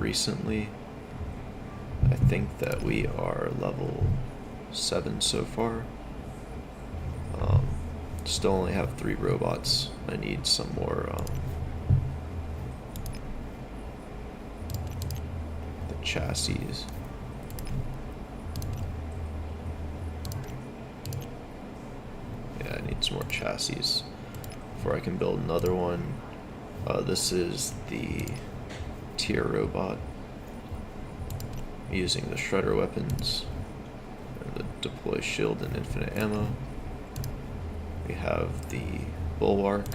recently. I think that we are level 7 so far. Still only have 3 robots. I need some more the chassis. Yeah, I need some more chassis before I can build another one. This is the tier robot using the shredder weapons and the deploy shield and infinite ammo. We have the bulwark.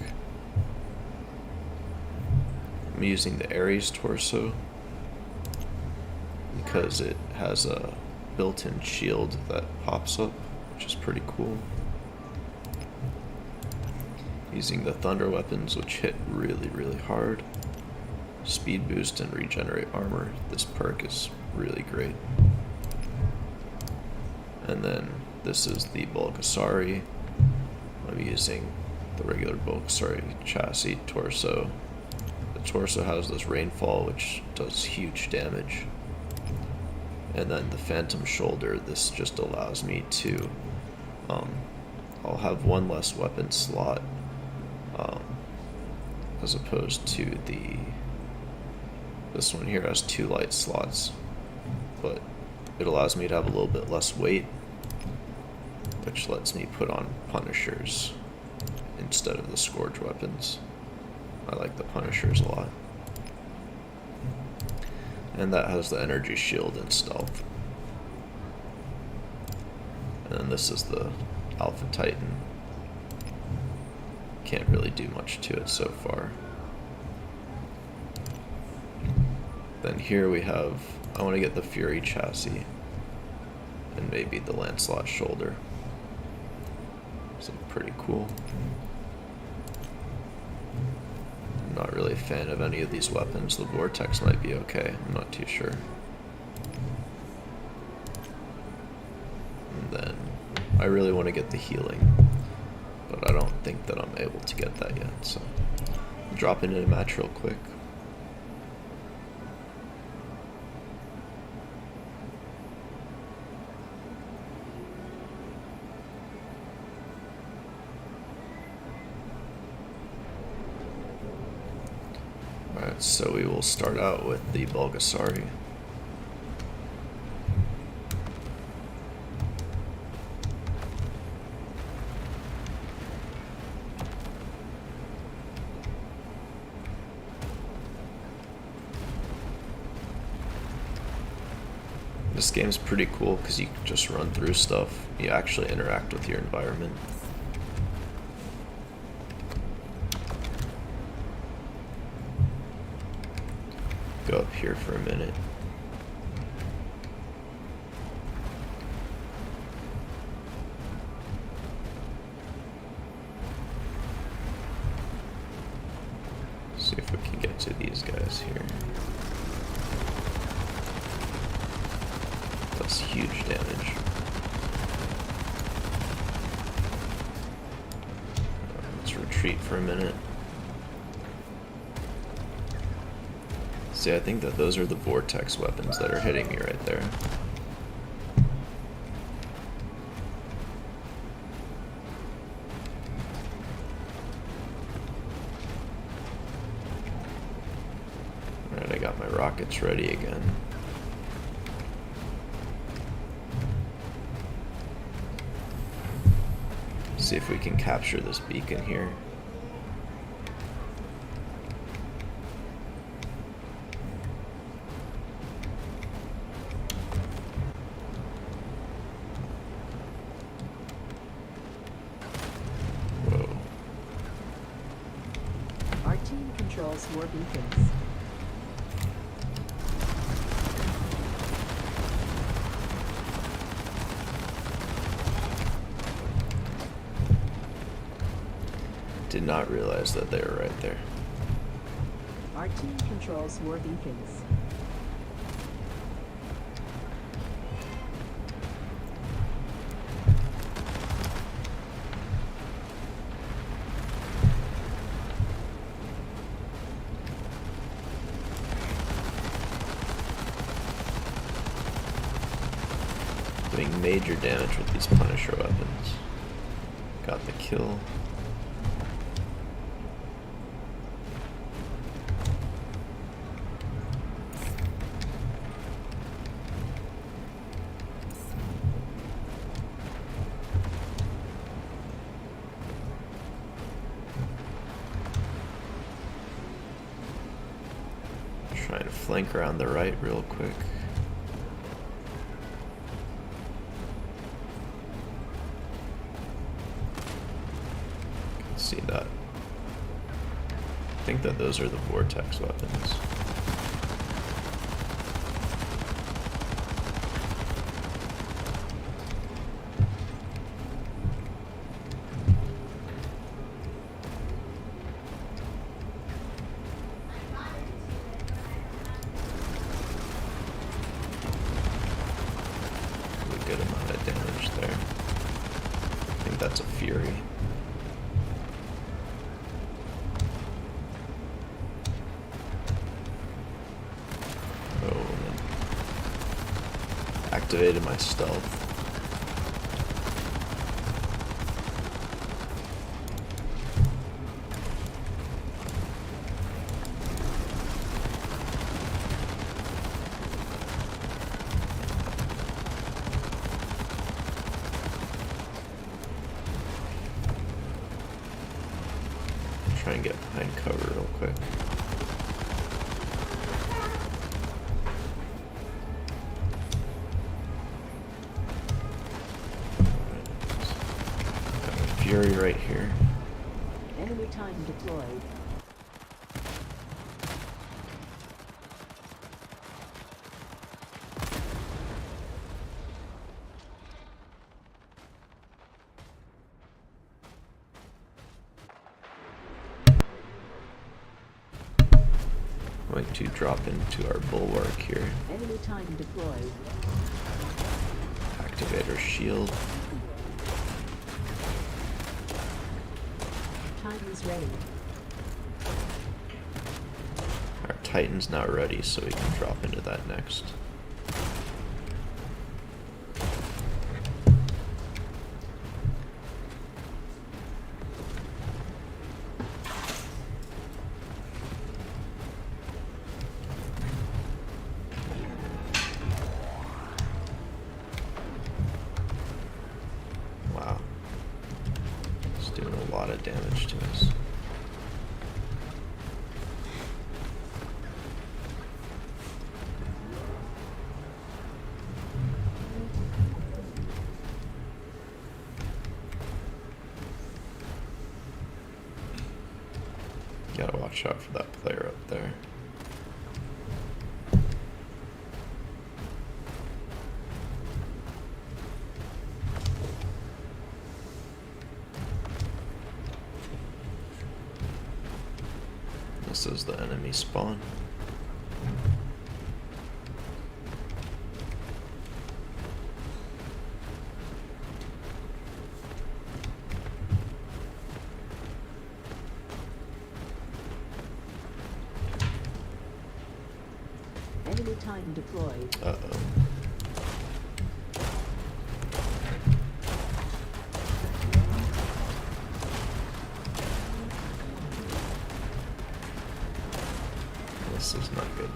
I'm using the Ares torso because it has a built-in shield that pops up, which is pretty cool. Using the thunder weapons, which hit really, really hard. Speed boost and regenerate armor. This perk is really great. And then this is the Bulgasari. I'm using the regular Bulgasari chassis torso. The torso has this rainfall, which does huge damage. And then the phantom shoulder, this just allows me to, I'll have one less weapon slot, as opposed to this one here has 2 light slots, but it allows me to have a little bit less weight, which lets me put on Punishers instead of the Scourge weapons. I like the Punishers a lot. And that has the energy shield and stealth. And then this is the Alpha Titan. Can't really do much to it so far. Then here we have, I want to get the Fury chassis and maybe the Lancelot shoulder. So pretty cool. I'm not really a fan of any of these weapons. The Vortex might be okay, I'm not too sure. And then I really want to get the healing, but I don't think that I'm able to get that yet, so I'll drop into a match real quick. Alright, so we will start out with the Bulgasari. This game's pretty cool because you can just run through stuff. You actually interact with your environment. Go up here for a minute. See if we can get to these guys here. That's huge damage. Let's retreat for a minute. See, I think that those are the Vortex weapons that are hitting me right there. Alright, I got my rockets ready again. See if we can capture this beacon here. Whoa. Our team controls more beacons. Did not realize that they were right there. Our team controls more beacons. Doing major damage with these Punisher weapons. Got the kill. Trying to flank around the right real quick. Can see that. I think that those are the Vortex weapons. Good amount of damage there. I think that's a Fury. Oh, man. Activated my stealth. Try and get behind cover real quick. Got a Fury right here. Enemy time deployed. Going to drop into our bulwark here. Enemy time deployed. Activate our shield. Titan's ready. Our Titan's not ready, so we can drop into that next. Wow. It's doing a lot of damage to us. Gotta watch out for that player up there. This is the enemy spawn. Enemy time deployed. Uh-oh. This is not good.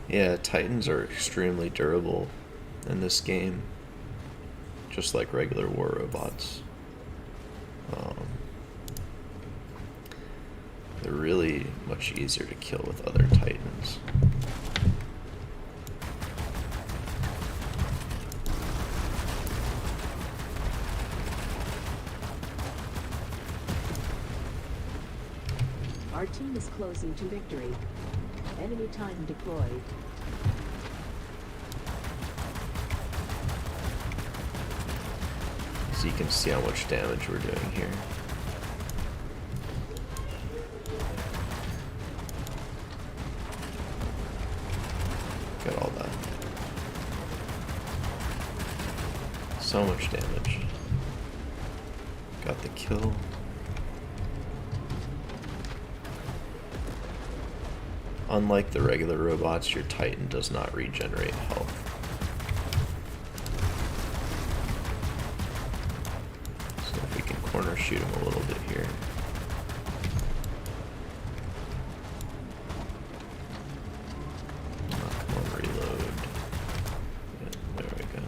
Yeah, Titans are extremely durable in this game, just like regular war robots. They're really much easier to kill with other Titans. Our team is closing to victory. Enemy time deployed. So you can see how much damage we're doing here. Got all that. So much damage. Got the kill. Unlike the regular robots, your Titan does not regenerate health. So if we can corner shoot him a little bit here. Come on, reload. Yeah, there we go.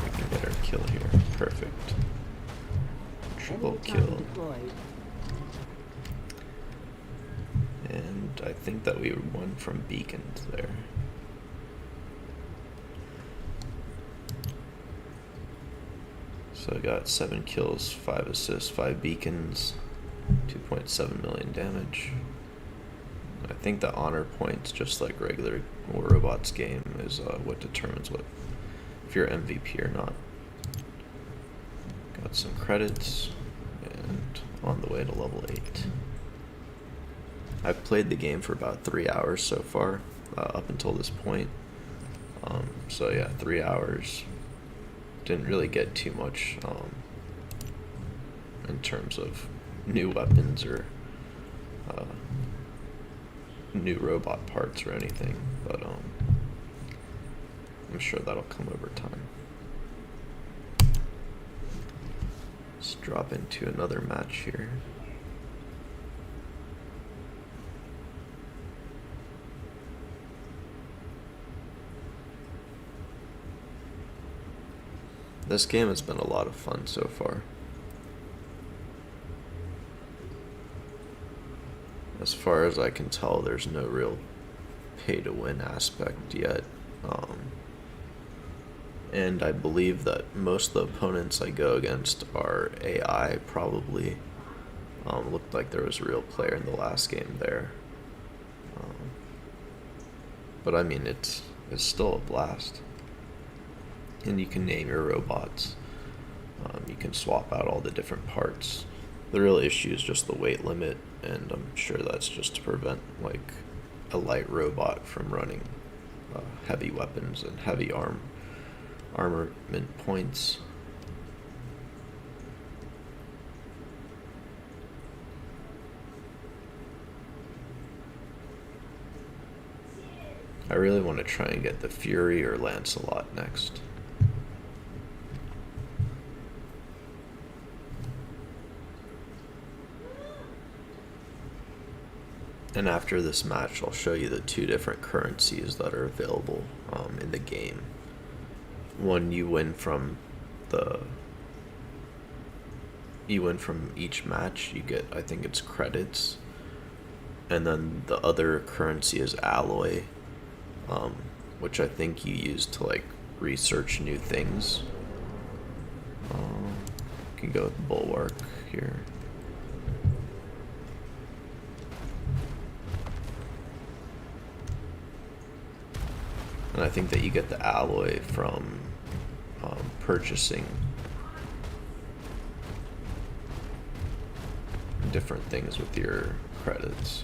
We can get our kill here. Perfect. Triple Enemy kill. Titan deployed. And I think that we won from beacons there. So I got 7 kills, 5 assists, 5 beacons, 2.7 million damage. I think the honor points, just like regular War Robots game, is what determines if you're MVP or not. Got some credits, and on the way to level 8. I've played the game for about 3 hours so far, up until this point. So yeah, 3 hours. Didn't really get too much in terms of new weapons or new robot parts or anything, but I'm sure that'll come over time. Let's drop into another match here. This game has been a lot of fun so far. As far as I can tell, there's no real pay-to-win aspect yet. And I believe that most of the opponents I go against are AI, probably. Looked like there was a real player in the last game there. But I mean, it's still a blast. And you can name your robots. You can swap out all the different parts. The real issue is just the weight limit, and I'm sure that's just to prevent like a light robot from running heavy weapons and heavy armament points. I really want to try and get the Fury or Lancelot next. And after this match, I'll show you the 2 different currencies that are available in the game. One, you win from each match. You get, I think it's credits. And then the other currency is alloy, which I think you use to like research new things. You can go with Bulwark here. And I think that you get the alloy from purchasing different things with your credits.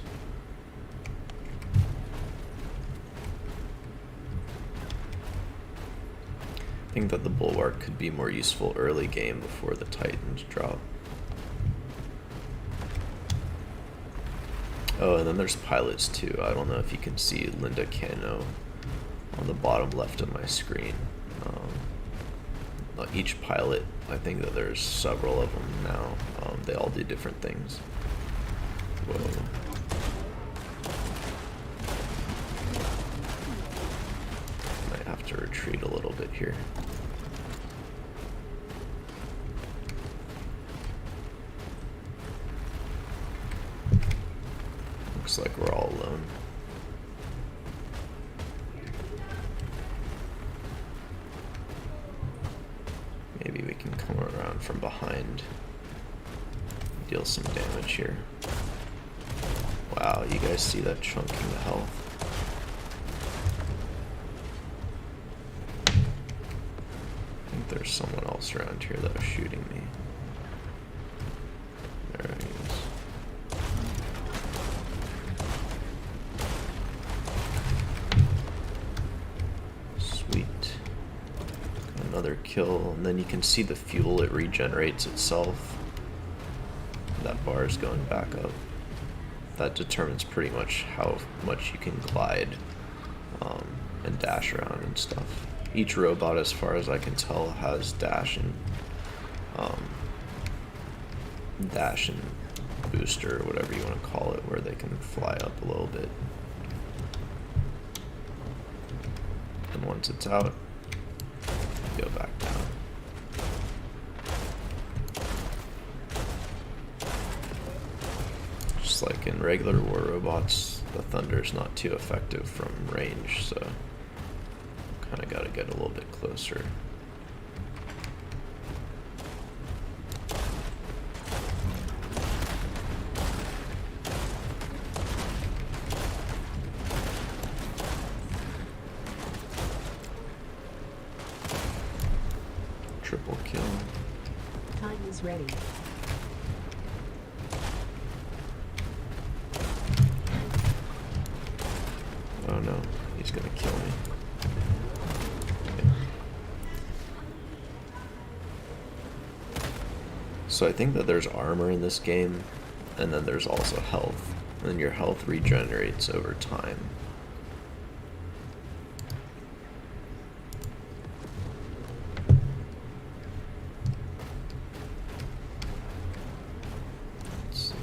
I think that the Bulwark could be more useful early game before the Titans drop. Oh, and then there's pilots too. I don't know if you can see Linda Cano on the bottom left of my screen. Each pilot, I think that there's several of them now. They all do different things. Whoa. Might have to retreat a little bit here. Looks like we're all alone. Maybe we can come around from behind, deal some damage here. Wow, you guys see that chunking the health? I think there's someone else around here that was shooting me. There he is. kill, and then you can see the fuel, it regenerates itself. That bar is going back up. That determines pretty much how much you can glide and dash around and stuff. Each robot, as far as I can tell, has dash and booster, or whatever you want to call it, where they can fly up a little bit. And once it's out, go back down. Just like in regular war robots, the Thunder's not too effective from range, so kind of got to get a little bit closer. Triple kill. Time is ready. Oh no, he's gonna kill me. Okay. So I think that there's armor in this game, and then there's also health, and your health regenerates over time. Let's see.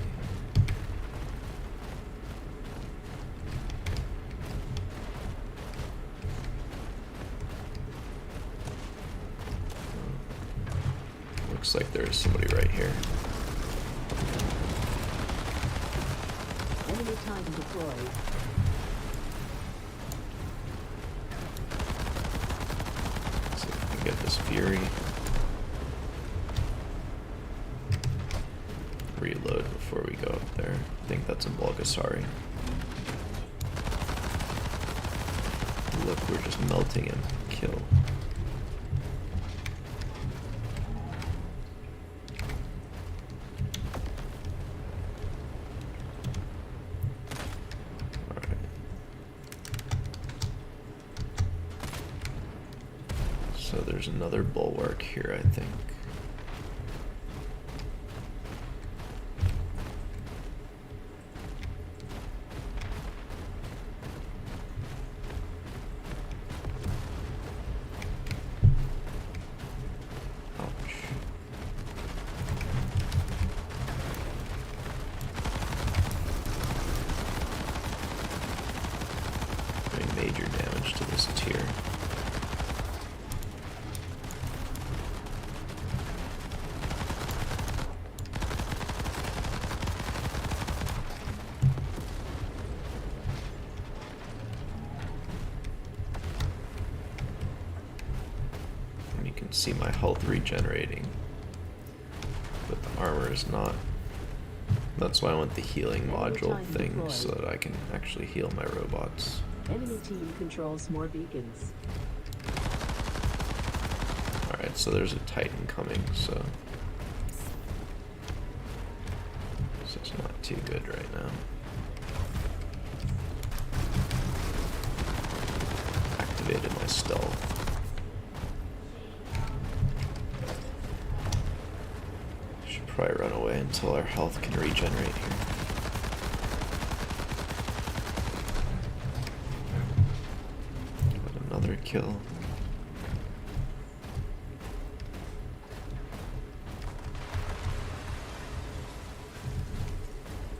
Looks like there's somebody right here. Enemy time deployed. See if we can get this Fury. Reload before we go up there. I think that's a Bulgasari. Look, we're just melting him. Kill. Alright. So there's another bulwark here, I think. Ouch. Doing major damage to this tier. And you can see my health regenerating, but the armor is not. That's why I want the healing module thing, so that I can actually heal my robots. Enemy team controls more beacons. Alright, so there's a Titan coming, so this is not too good right now. Activated my stealth. Should probably run away until our health can regenerate here. Got another kill.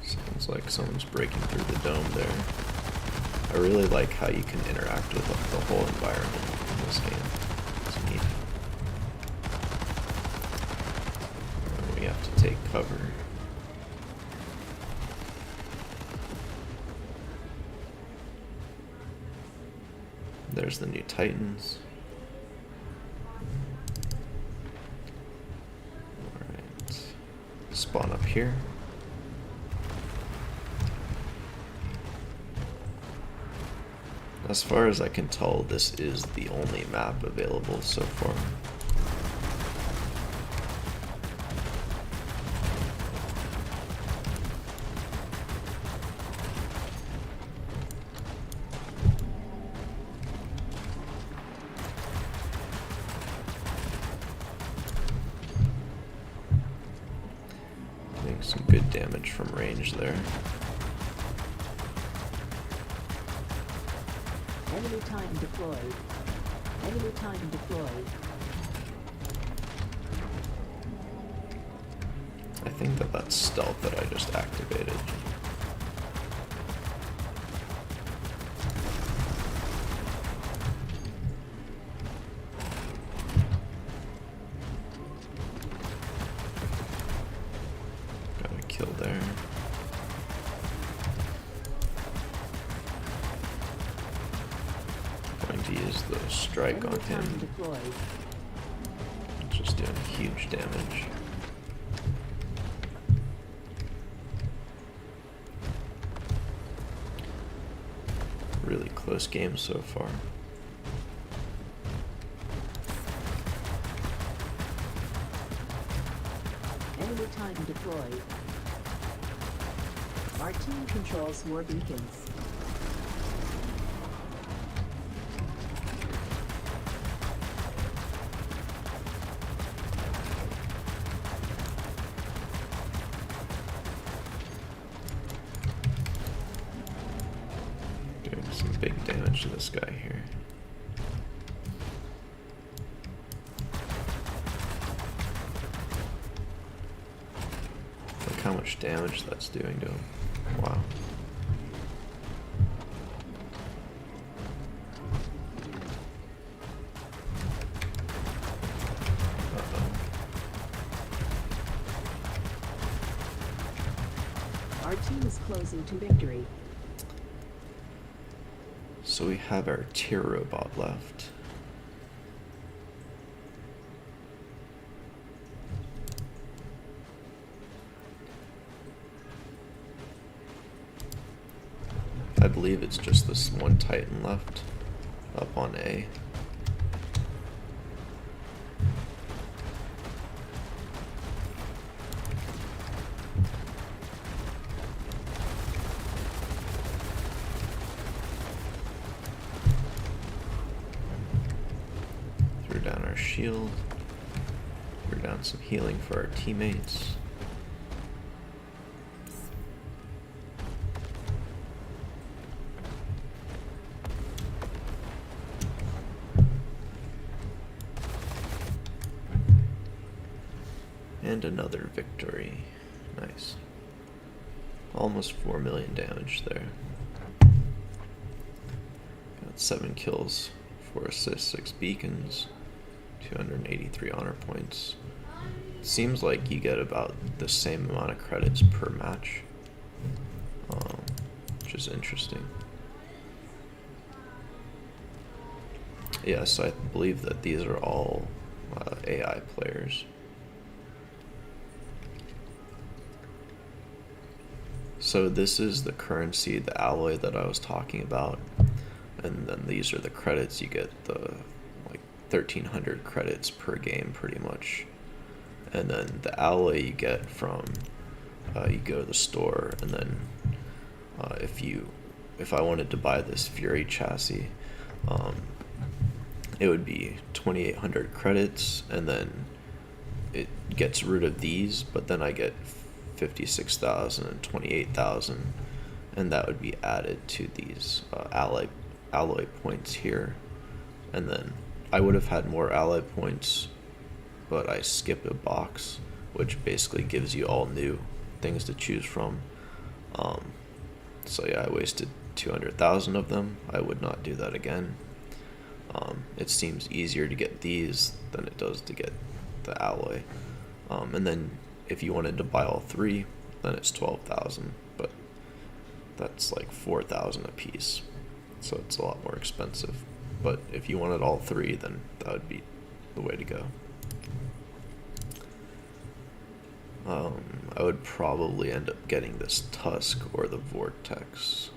Sounds like someone's breaking through the dome there. I really like how you can interact with the whole environment in this game. It's neat. And we have to take cover. There's the new Titans. Alright. Spawn up here. As far as I can tell, this is the only map available so far. Some good damage from range there. Enemy Titan deployed. Enemy Titan deployed. I think that that's stealth that I just activated. Got a kill there. Going to use the strike on Enemy Titan him. deployed. Just doing huge damage. Really close game so far. Enemy Titan deployed. Our team controls war beacons. Doing some big damage to this guy here. Look how much damage that's doing to him. Wow. Uh-oh. Our team is closing to victory. So we have our tier robot left. I believe it's just this one Titan left up on A. Threw down our shield. Threw down some healing for our teammates. And another victory. Nice. Almost 4 million damage there. Got 7 kills, 4 assists, 6 beacons, 283 honor points. Seems like you get about the same amount of credits per match, which is interesting. Yes, I believe that these are all AI players. So this is the currency, the alloy that I was talking about, and then these are the credits. You get the like 1,300 credits per game pretty much, and then the alloy you get from you go to the store, and then if I wanted to buy this Fury chassis, it would be 2,800 credits, and then it gets rid of these, but then I get 56,000 and 28,000, and that would be added to these alloy points here. And then I would have had more alloy points, but I skipped a box, which basically gives you all new things to choose from. So yeah, I wasted 200,000 of them. I would not do that again. It seems easier to get these than it does to get the alloy. And then if you wanted to buy all 3, then it's 12,000, but that's like 4,000 a piece, so it's a lot more expensive. But if you wanted all 3, then that would be the way to go. I would probably end up getting this Tusk or the Vortex.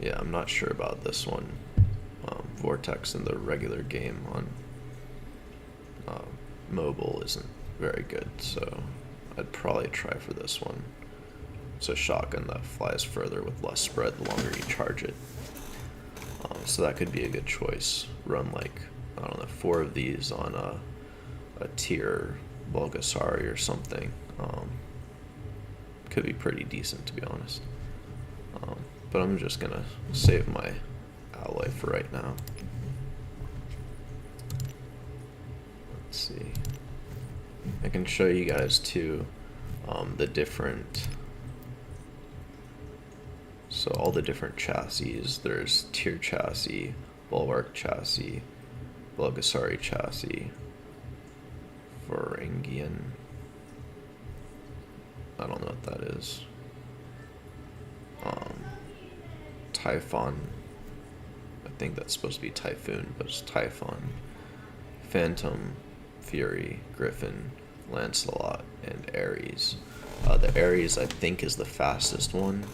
Yeah, I'm not sure about this one. Vortex in the regular game on mobile isn't very good, so I'd probably try for this one. It's a shotgun that flies further with less spread the longer you charge it. So that could be a good choice. Run like, I don't know, 4 of these on a tier Bulgasari or something. Could be pretty decent, to be honest. But I'm just gonna save my alloy for right now. Let's see. I can show you guys too the different. So all the different chassis. There's tier chassis, bulwark chassis, Bulgasari chassis, Varangian. I don't know what that is. Typhon. I think that's supposed to be Typhoon, but it's Typhon. Phantom, Fury, Griffin, Lancelot, and Ares. The Ares, I think, is the fastest one.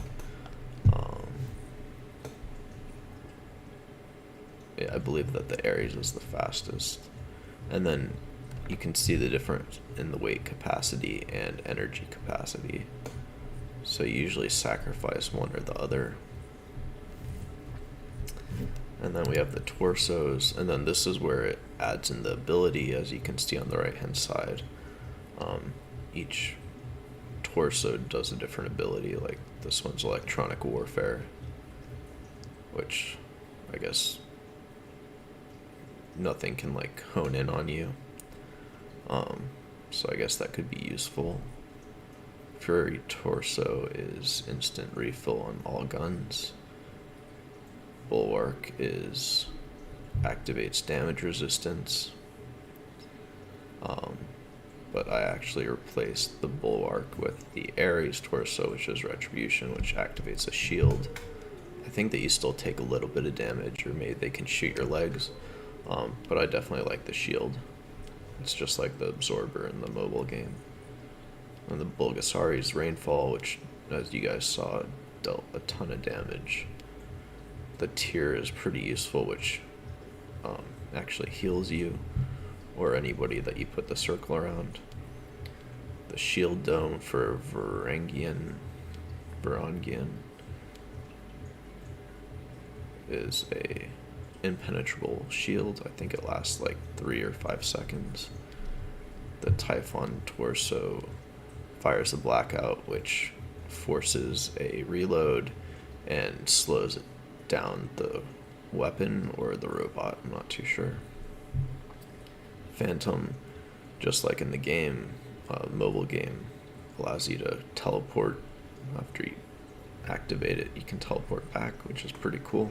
Yeah, I believe that the Ares is the fastest. And then you can see the difference in the weight capacity and energy capacity. So you usually sacrifice one or the other. And then we have the torsos, and then this is where it adds in the ability, as you can see on the right hand side. Each torso does a different ability, like this one's electronic warfare, which I guess nothing can like hone in on you. So I guess that could be useful. Fury torso is instant refill on all guns. Bulwark is activates damage resistance. But I actually replaced the Bulwark with the Ares torso, which is Retribution, which activates a shield. I think that you still take a little bit of damage, or maybe they can shoot your legs. But I definitely like the shield. It's just like the Absorber in the mobile game. And the Bulgasari's Rainfall, which, as you guys saw, dealt a ton of damage. The tier is pretty useful, which actually heals you or anybody that you put the circle around. The Shield Dome for Varangian is a impenetrable shield. I think it lasts like 3 or 5 seconds. The Typhon torso fires a blackout, which forces a reload and slows down the weapon or the robot. I'm not too sure. Phantom, just like in the game, mobile game, allows you to teleport. After you activate it, you can teleport back, which is pretty cool.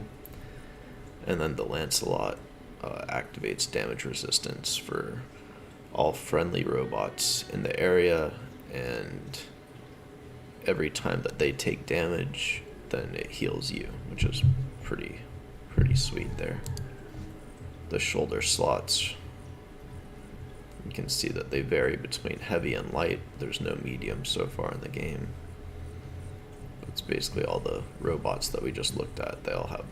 And then the Lancelot activates damage resistance for all friendly robots in the area, and every time that they take damage, then it heals you, which is pretty sweet there. The shoulder slots, you can see that they vary between heavy and light. There's no medium so far in the game. It's basically all the robots that we just looked at, they all have.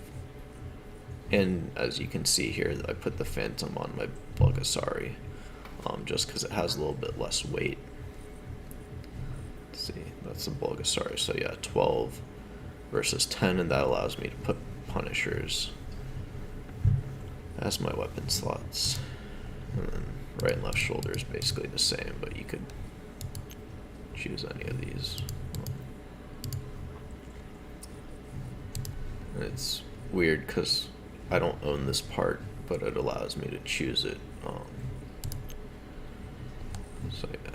And as you can see here, I put the Phantom on my Bulgasari, just because it has a little bit less weight. Let's see, that's the Bulgasari. So yeah, 12 versus 10, and that allows me to put Punishers as my weapon slots. And then right and left shoulder is basically the same, but you could choose any of these. And it's weird because I don't own this part, but it allows me to choose it. So yeah,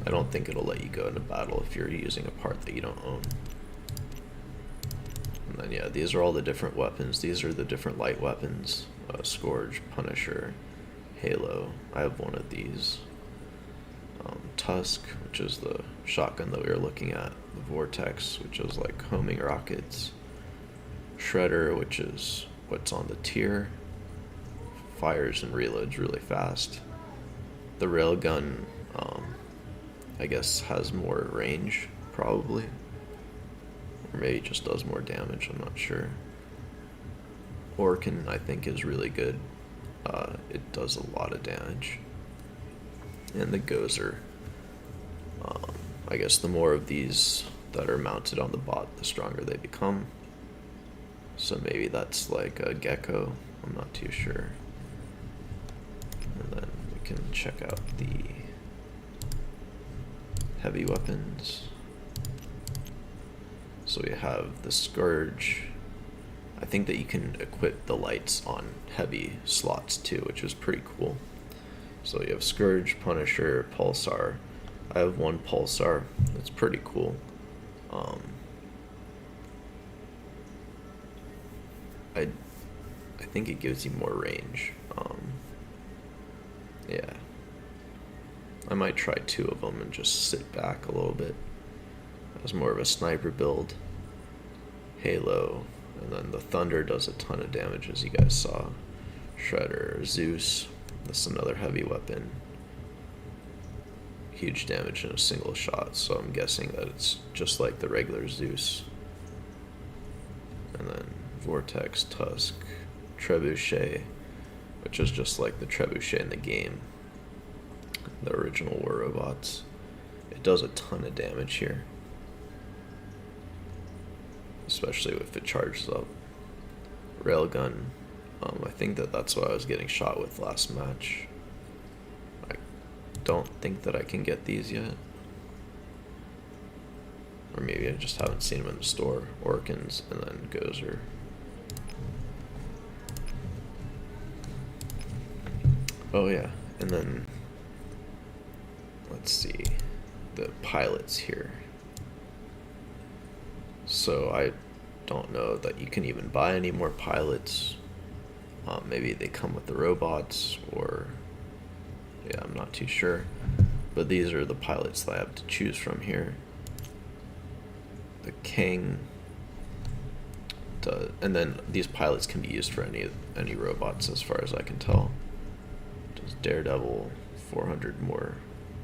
I don't think it'll let you go into battle if you're using a part that you don't own. And then yeah, these are all the different weapons. These are the different light weapons. Scourge, Punisher, Halo. I have one of these. Tusk, which is the shotgun that we were looking at. The Vortex, which is like homing rockets. Shredder, which is what's on the tier. Fires and reloads really fast. The Railgun, I guess, has more range, probably. Or maybe just does more damage, I'm not sure. Orkin, I think, is really good. It does a lot of damage. And the Gozer. I guess the more of these that are mounted on the bot, the stronger they become. So maybe that's like a Gecko, I'm not too sure. And then can check out the heavy weapons. So we have the Scourge. I think that you can equip the lights on heavy slots too, which is pretty cool. So you have Scourge, Punisher, Pulsar. I have one Pulsar. It's pretty cool. I think it gives you more range. Yeah. I might try 2 of them and just sit back a little bit. As more of a sniper build. Halo, and then the Thunder does a ton of damage, as you guys saw. Shredder, Zeus, this is another heavy weapon. Huge damage in a single shot, so I'm guessing that it's just like the regular Zeus. And then Vortex, Tusk, Trebuchet, which is just like the Trebuchet in the game. The original War Robots. It does a ton of damage here. Especially if it charges up. Railgun. I think that's what I was getting shot with last match. I don't think that I can get these yet. Or maybe I just haven't seen them in the store. Orkans and then Gozer. Oh yeah, and then let's see the pilots here. So I don't know that you can even buy any more pilots. Maybe they come with the robots, or yeah, I'm not too sure. But these are the pilots that I have to choose from here. The King, and then these pilots can be used for any robots, as far as I can tell. Does Daredevil 400 more,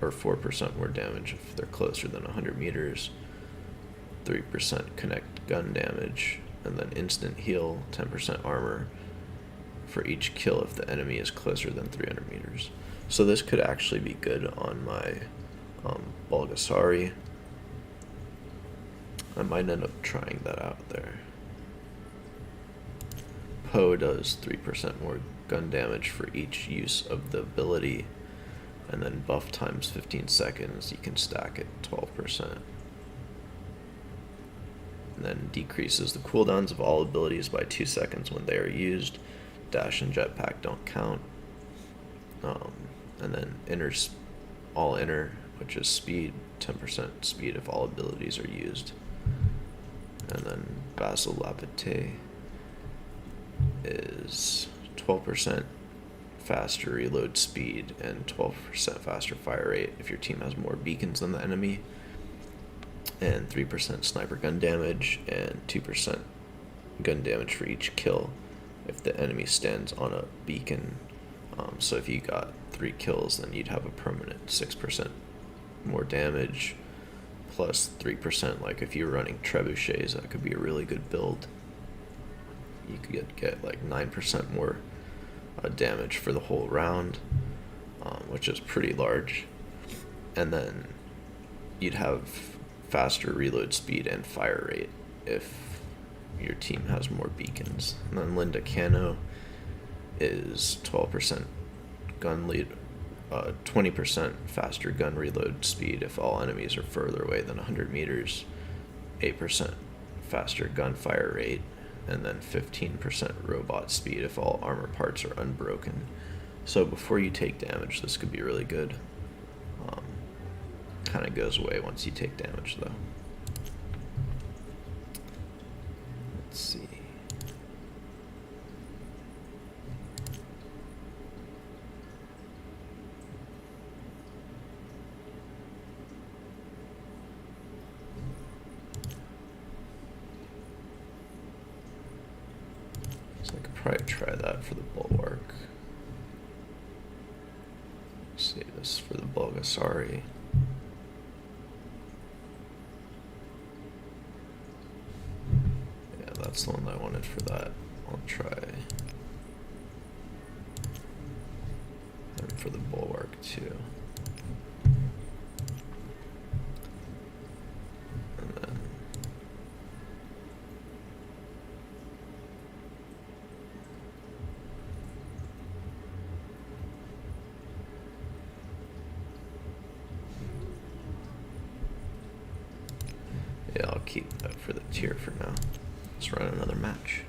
or 4% more damage if they're closer than 100 meters. 3% connect gun damage, and then instant heal, 10% armor for each kill if the enemy is closer than 300 meters. So this could actually be good on my Bulgasari. I might end up trying that out there. Poe does 3% more gun damage for each use of the ability, and then buff times 15 seconds, you can stack it 12%. And then decreases the cooldowns of all abilities by 2 seconds when they are used. Dash and jetpack don't count. And then all inner, which is speed, 10% speed if all abilities are used. And then Basil Lapite is 12% faster reload speed and 12% faster fire rate if your team has more beacons than the enemy. And 3% sniper gun damage and 2% gun damage for each kill if the enemy stands on a beacon. So if you got 3 kills, then you'd have a permanent 6% more damage, plus 3%. Like if you're running trebuchets, that could be a really good build. You could get like 9% more damage for the whole round, which is pretty large. And then you'd have faster reload speed and fire rate if your team has more beacons. And then Linda Cano is 12% gun lead, 20% faster gun reload speed if all enemies are further away than 100 meters, 8% faster gunfire rate, and then 15% robot speed if all armor parts are unbroken. So before you take damage, this could be really good. Kind of goes away once you take damage, though. Let's see. So I could probably try that for the Bulwark. Save this for the Bulgasari. Yeah, that's the one I wanted for that. I'll try. And for the Bulwark too. And then Yeah, I'll keep that for the tier for now. Let's run another match.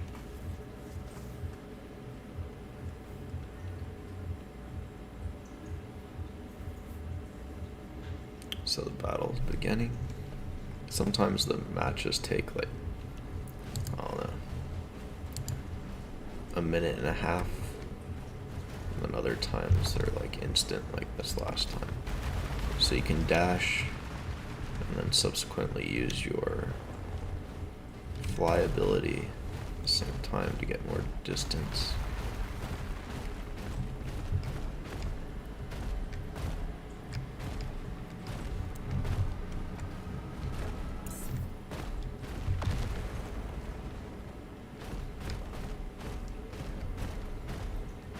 So the battle's beginning. Sometimes the matches take like, I don't know, a minute and a half. And then other times they're like instant, like this last time. So you can dash and then subsequently use your fly ability at the same time to get more distance.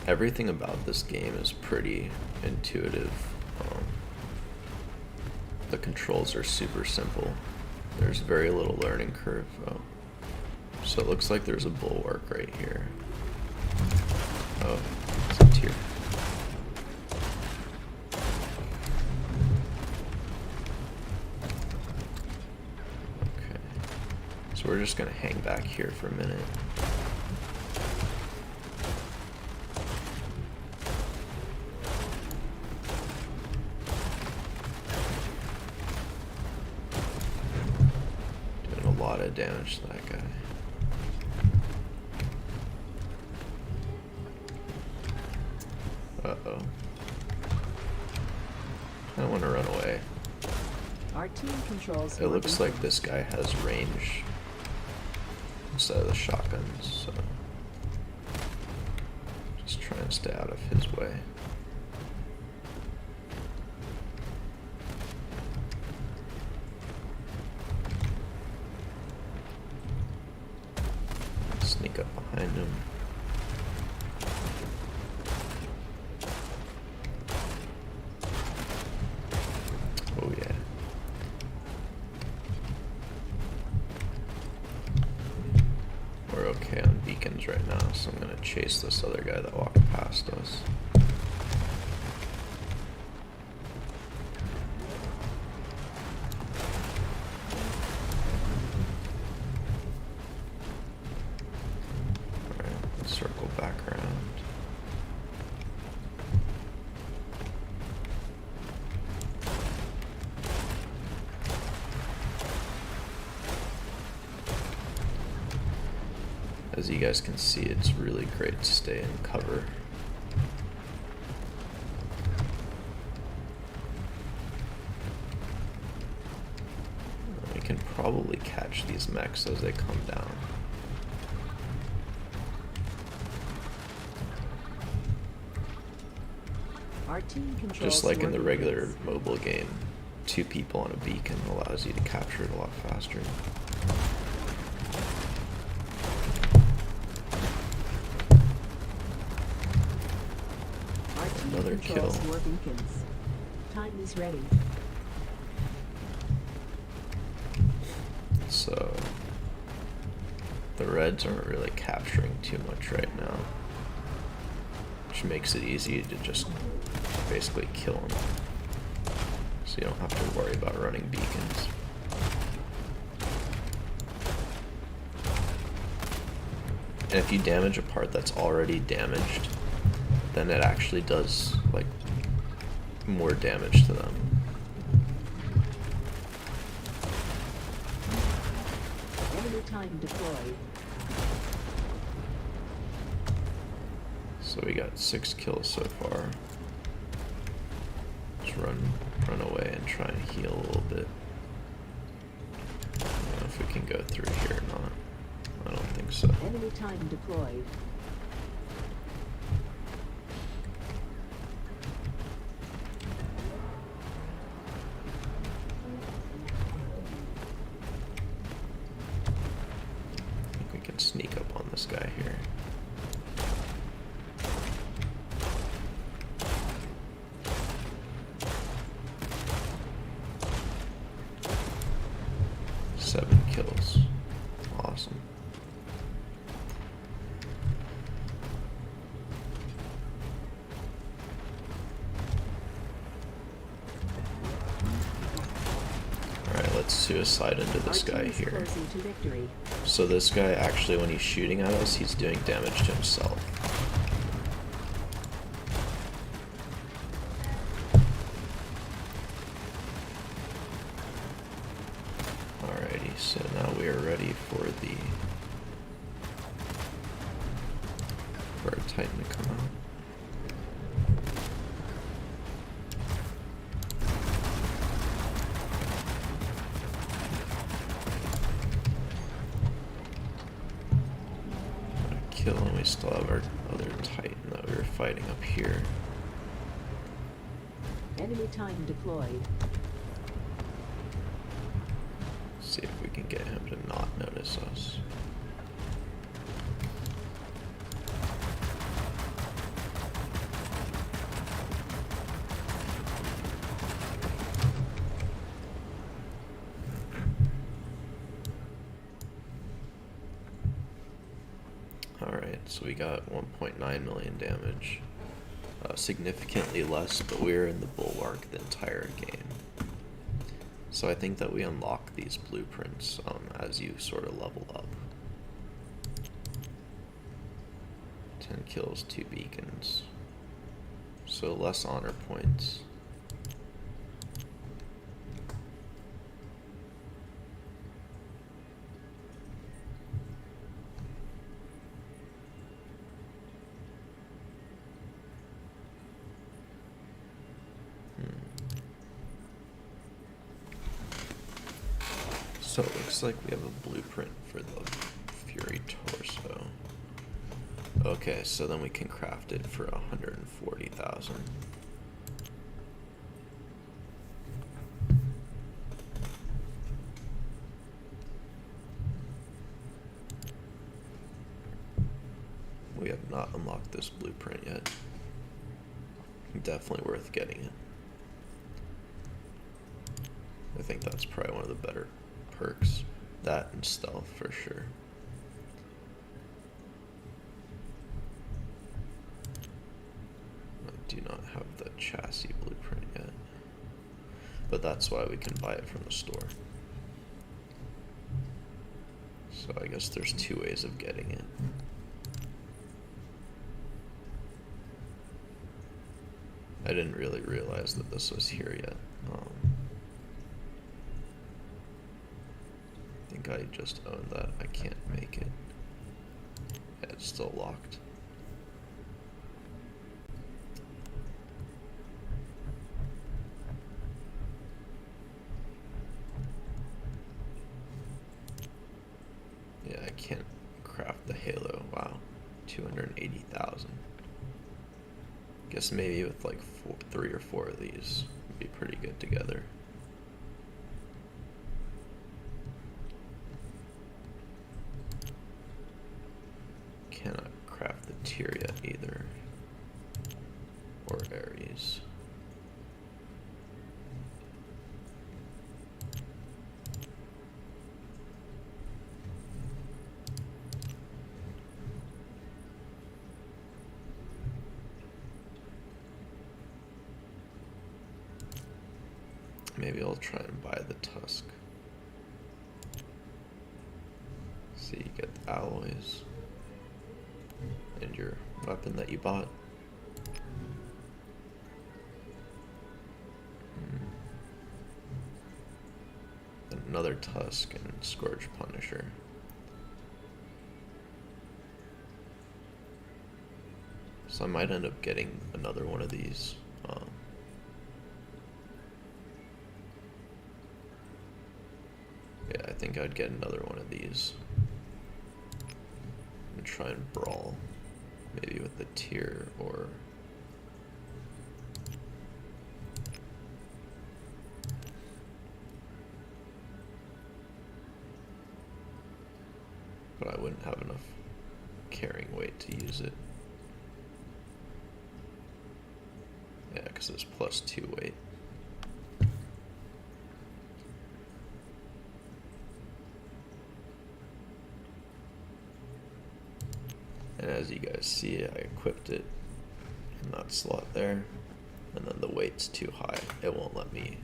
Everything about this game is pretty intuitive. The controls are super simple. There's very little learning curve. Oh. So it looks like there's a bulwark right here. Oh, it's a tier. Okay. So we're just gonna hang back here for a minute. Damage to that guy. Uh-oh. I don't want to run away. Our team controls. It looks like this guy has range instead of the shotguns, so just try and stay out of his way. Sneak up behind him. Oh yeah. We're okay on beacons right now, so I'm gonna chase this other guy that walked past us. Circle back around. As you guys can see, it's really great to stay in cover. We can probably catch these mechs as they come down. Our team controls. Just like in the regular mobile game, 2 people on a beacon allows you to capture it a lot faster. Our team Another controls kill. more beacons. Time is ready. So the reds aren't really capturing too much right now, which makes it easy to just basically kill them, so you don't have to worry about running beacons. And if you damage a part that's already damaged, then it actually does like more damage to them. Enemy time deployed. So we got 6 kills so far. Let's run away and try and heal a little bit. I don't know if we can go through here or not. I don't think so. Enemy time deployed. I think we can sneak up on this guy here. Seven kills. Awesome. Alright, let's suicide into Our this team guy is here. closing to victory. So this guy, actually, when he's shooting at us, he's doing damage to himself. Alrighty, so now we are ready for our Titan to come out. Kill him. We still have our other Titan that we were fighting up here. Enemy Titan deployed. See if we can get him to not notice us. Alright, so we got 1.9 million damage. Significantly less, but we're in the Bulwark the entire game. So I think that we unlock these blueprints as you sort of level up. 10 kills, 2 beacons. So less honor points. So it looks like we have a blueprint for the Fury torso. Okay, so then we can craft it for 140,000. We have not unlocked this blueprint yet. Definitely worth getting it. I think that's probably one of the better perks. That and stealth for sure. I do not have the chassis blueprint yet, but that's why we can buy it from the store. So I guess there's 2 ways of getting it. I didn't really realize that this was here yet. I think I just owned that. I can't make it. Yeah, it's still locked. Yeah, I can't craft the Halo. Wow, 280,000. Guess maybe with like 3 or 4 of these would be pretty good together. Cannot craft the tier yet either. Or Ares. Maybe I'll try and buy the Tusk. See, you get the alloys. And your weapon that you bought. Another Tusk and Scourge Punisher. So I might end up getting another one of these. Yeah, I think I'd get another one of these. And try and brawl. Maybe with the tier or... But I wouldn't have enough carrying weight to use it. Yeah, because it's +2 weight. And as you guys see, I equipped it in that slot there, and then the weight's too high. It won't let me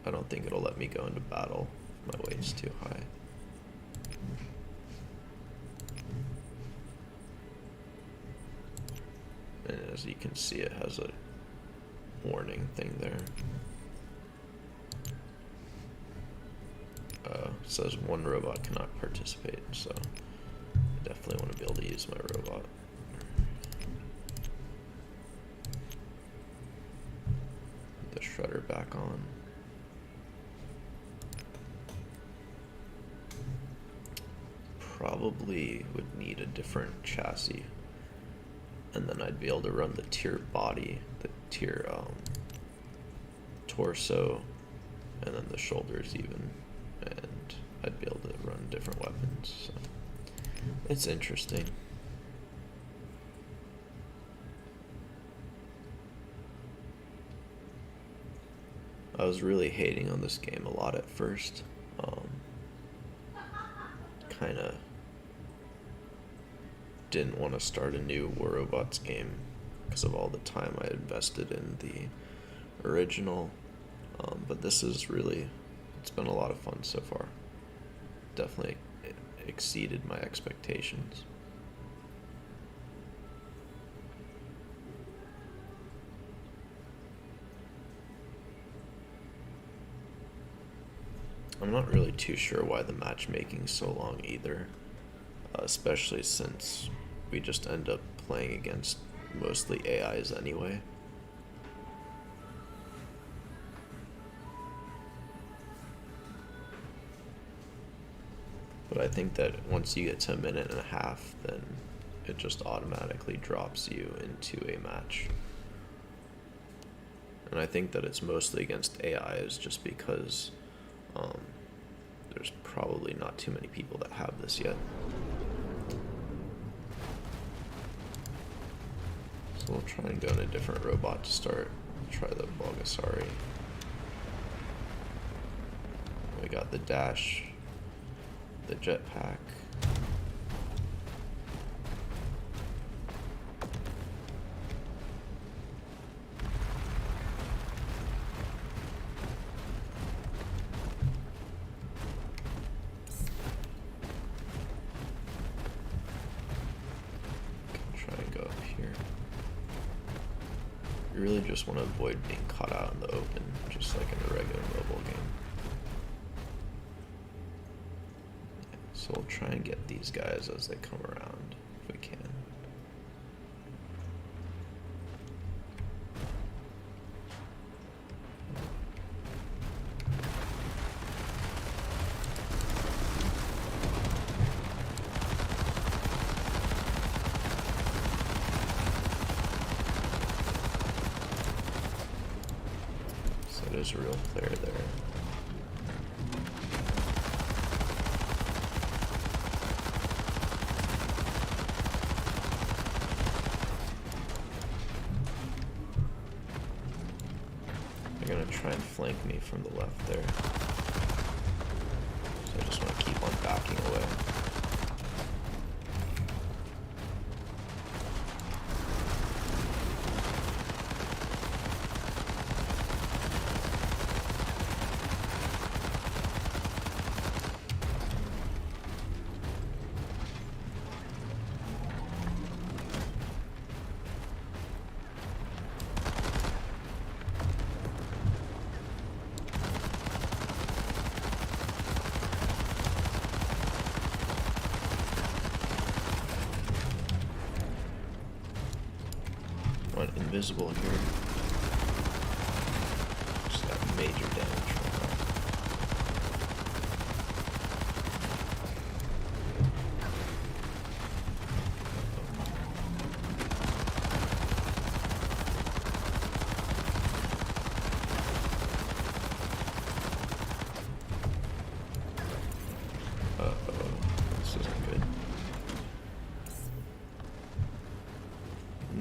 I don't think it'll let me go into battle if my weight's too high. And as you can see, it has a warning thing there. It says one robot cannot participate, so I definitely want to be able to use my robot. Put the shredder back on. Probably would need a different chassis, and then I'd be able to run the tier body, the tier torso, and then the shoulders even, and I'd be able to run different weapons. So it's interesting. I was really hating on this game a lot at first. Kind of didn't want to start a new War Robots game because of all the time I invested in the original. But this is really, it's been a lot of fun so far. Definitely exceeded my expectations. I'm not really too sure why the matchmaking's so long either, especially since we just end up playing against mostly AIs anyway. But I think that once you get to a minute and a half, then it just automatically drops you into a match. And I think that it's mostly against AIs just because there's probably not too many people that have this yet. So we'll try and go in a different robot to start. We'll try the Bulgasari. We got the dash, the jetpack. Try and go up here. You really just want to avoid being caught out in the open, just like in a regular mobile game. So we'll try and get these guys as they come around, if we can. So there's a real player there. They're gonna try and flank me from the left there. So I just want to keep on backing away. Went invisible here. Just got major damage from that. Uh-oh, this isn't good.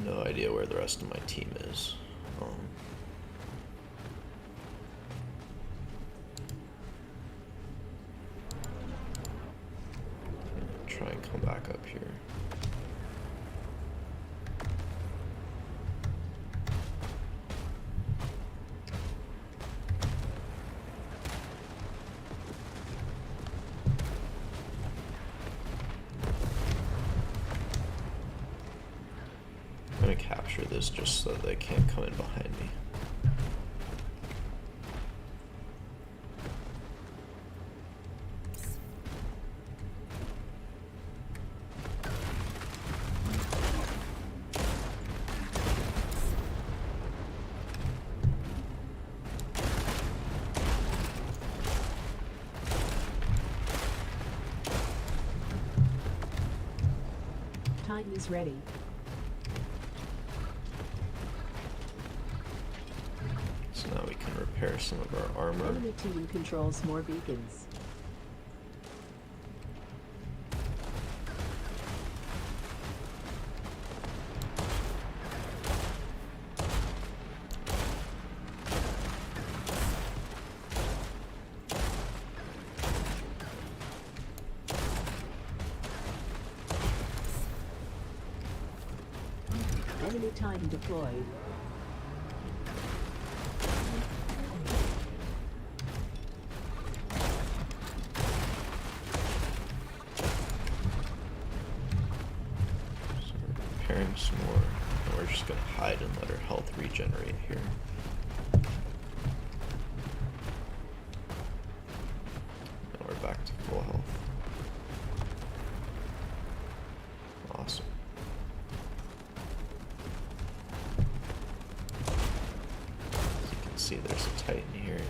No idea where the rest of my team is. Try and come back up here. gonna capture this just so they can't come in behind me. Titan is ready. So now we can repair some of our armor. Enemy team controls more beacons. Enemy Titan deployed. So we're repairing some more, and we're just gonna hide and let our health regenerate here. Now we're back to full health. Awesome. As you can see, there's a Titan here.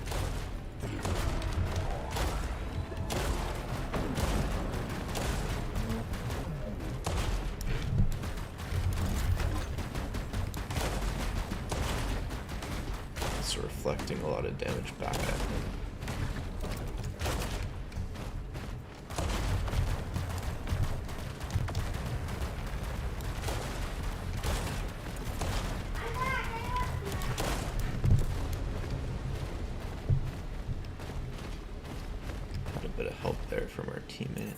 It's reflecting a lot of damage back at him. Got a bit of help there from our teammate.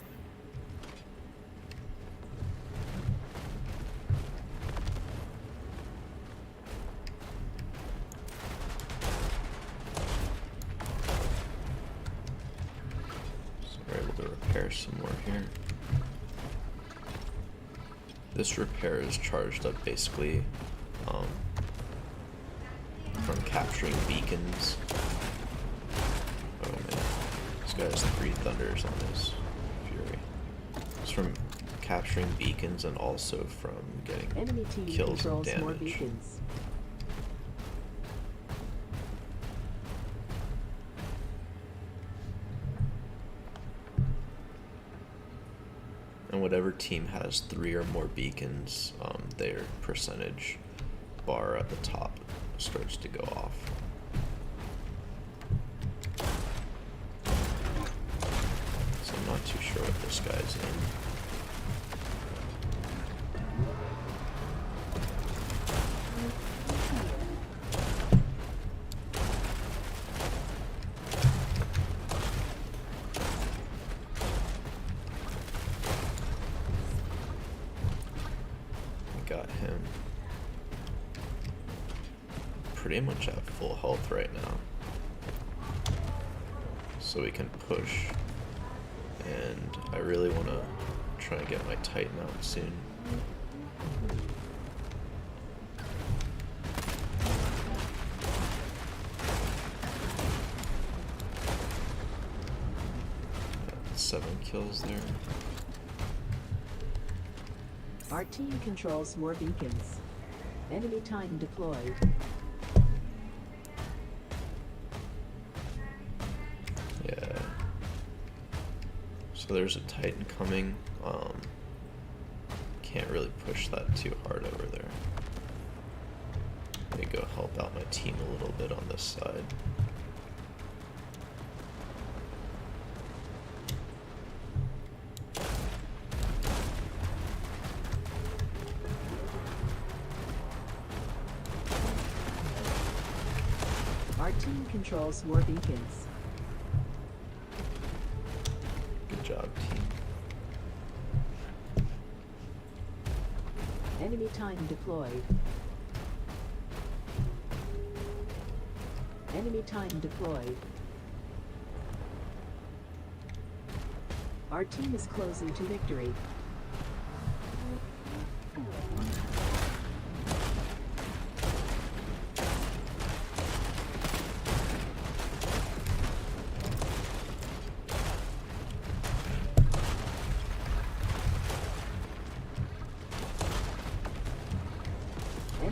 So we're able to repair some more here. This repair is charged up basically from capturing beacons. Oh man, this guy has 3 thunders on his Fury. It's from capturing beacons and also from getting Enemy team kills and controls more damage. beacons. And whatever team has 3 or more beacons, their percentage bar at the top starts to go off. So I'm not too sure what this guy's in. Got him. Pretty much at full health right now. So we can push. And I really want to try and get my Titan out soon. Got 7 kills there. Our team controls more beacons. Enemy Titan deployed. Yeah. So there's a Titan coming. Can't really push that too hard over there. Let me go help out my team a little bit on this side. Our team controls more beacons. Good job, team. Enemy Titan deployed. Enemy Titan deployed. Our team is closing to victory.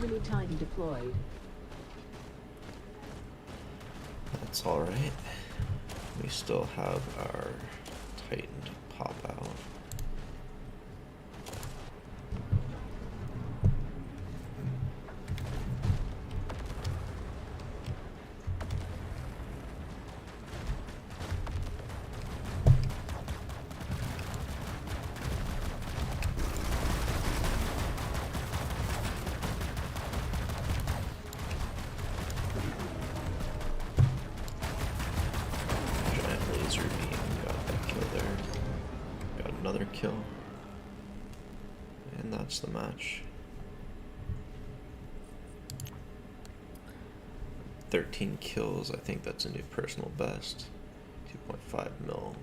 Enemy Titan deployed. That's alright. We still have our Titan to pop out. Giant laser beam, got that kill there. Got another kill. And that's the match. 13 kills, I think that's a new personal best. 2.5 mil,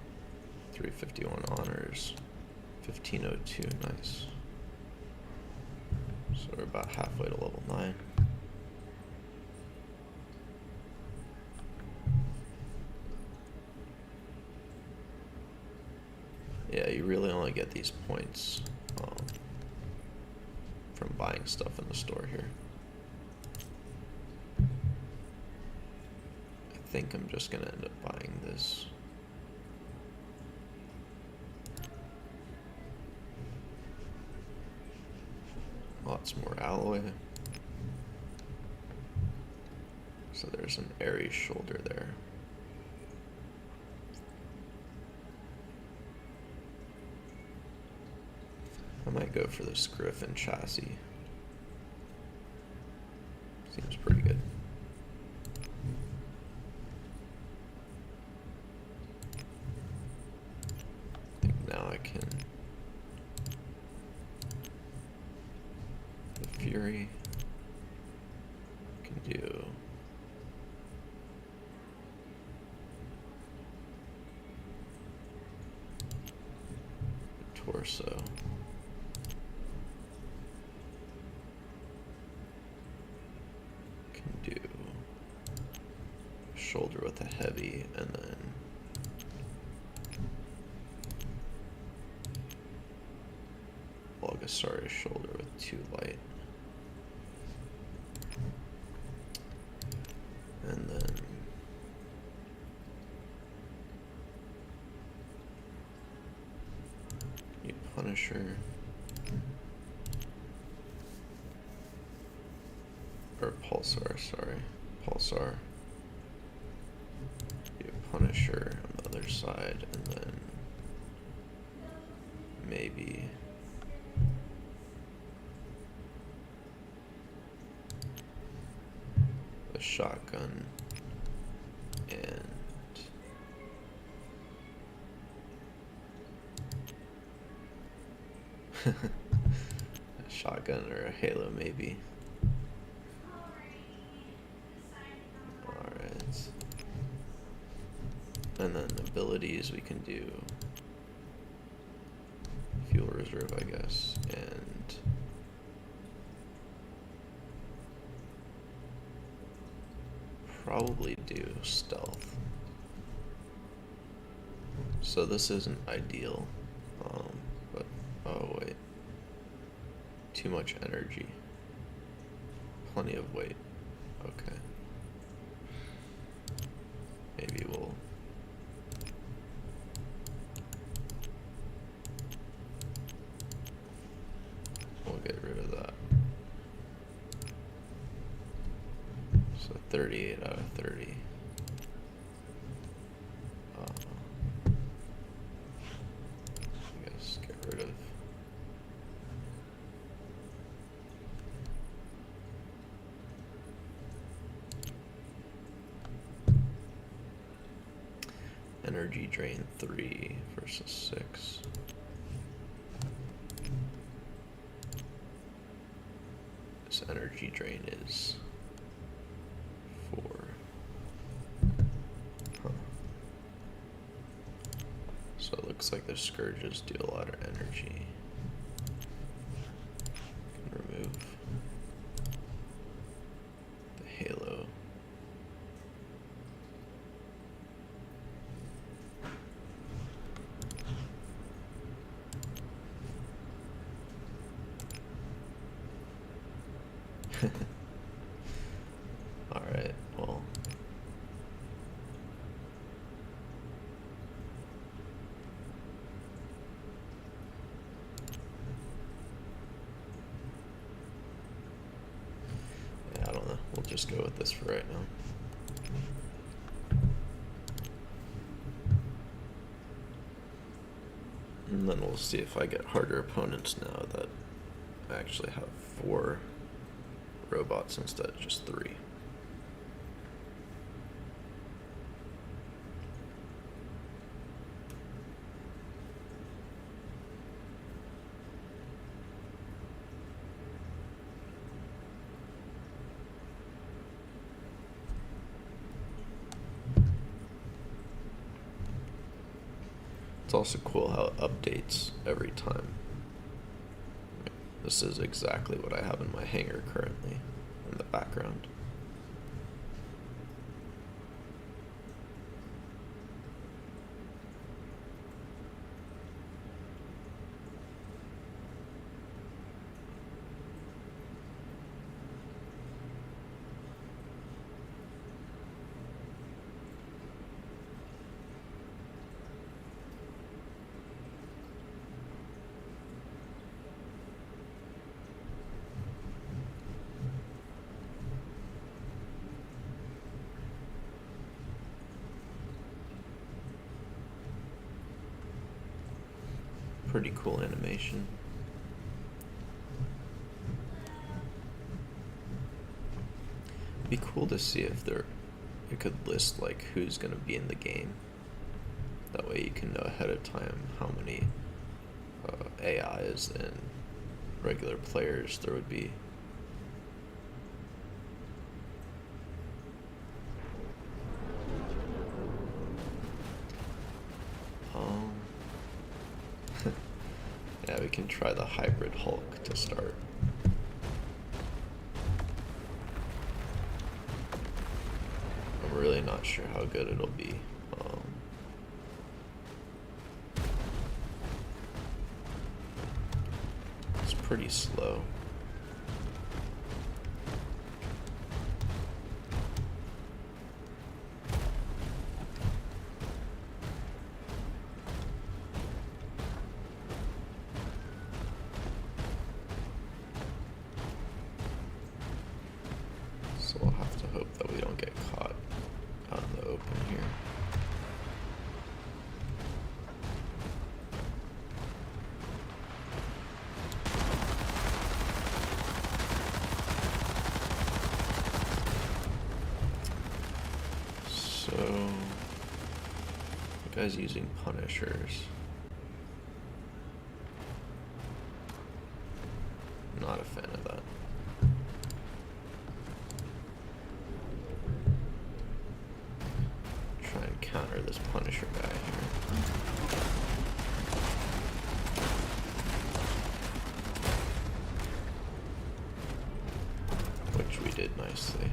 351 honors, 1502, nice. So we're about halfway to level 9. Yeah, you really only get these points from buying stuff in the store here. I think I'm just gonna end up buying this. Lots more alloy. So there's an Ares shoulder there. I might go for this Griffin chassis. Seems pretty good. I think now I can... The Fury. Can do... the torso. Do shoulder with a heavy, and then Bulgasaurus shoulder with 2 light, and then you Punisher. Or Pulsar, sorry. Pulsar. Do Punisher on the other side, and then maybe a shotgun and a shotgun or a Halo maybe. And then abilities, we can do fuel reserve, I guess, and probably do stealth. So this isn't ideal, but oh wait, too much energy, plenty of weight. Okay, maybe we'll get rid of that. So 38 out of 30. I guess get rid of energy drain 3 versus 6. This energy drain is 4. Huh. So it looks like the Scourges do a lot of energy. Can remove the Halo. Alright, well. Yeah, I don't know. We'll just go with this for right now. And then we'll see if I get harder opponents now that I actually have 4 robots instead of just 3. It's also cool how it updates every time. This is exactly what I have in my hangar currently in the background. Pretty cool animation. It'd be cool to see if it could list like who's gonna be in the game. That way you can know ahead of time how many AIs and regular players there would be. Yeah, we can try the hybrid Hulk to start. I'm really not sure how good it'll be. It's pretty slow. So we'll have to hope that we don't get caught out in the open here. So, the guy's using Punishers. Not a fan of that. Try and counter this Punisher guy here. Which we did nicely.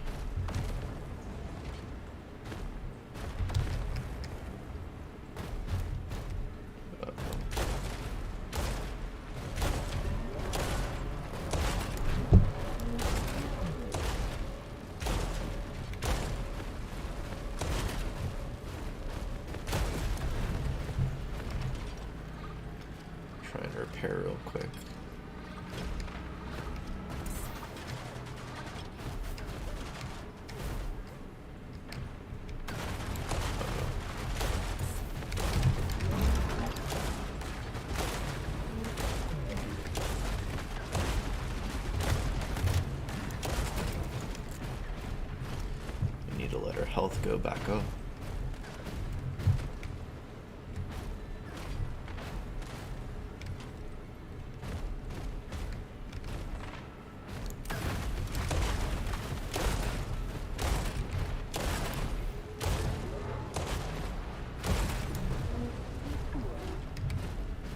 Try and repair real quick. We need to let our health go back up.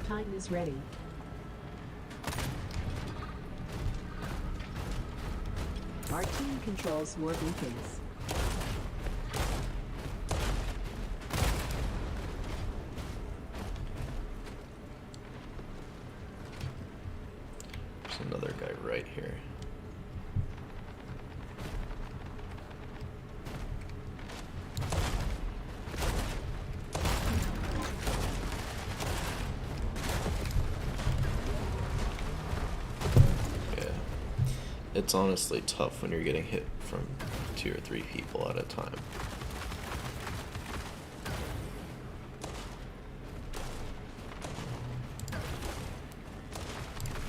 Time is ready. Our team controls more beacons. There's another guy right here. It's honestly tough when you're getting hit from 2 or 3 people at a time.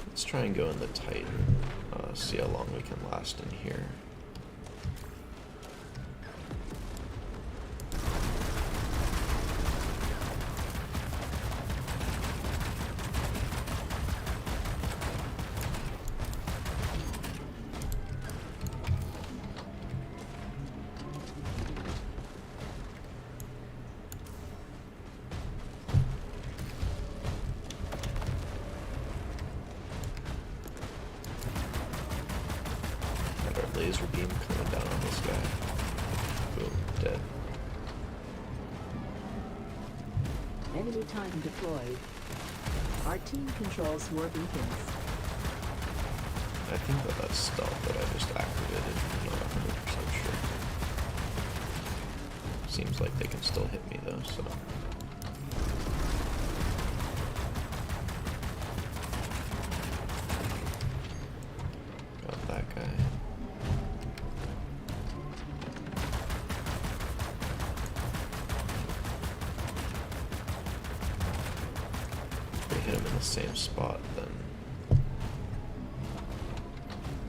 Let's try and go in the Titan, see how long we can last in here. Laser beam coming down on this guy. Boom, dead. Enemy time deployed. Our team controls more beacons. I think that that's stealth that I just activated. I'm not 100% sure. Seems like they can still hit me though, so. Got that guy. Hit him in the same spot, then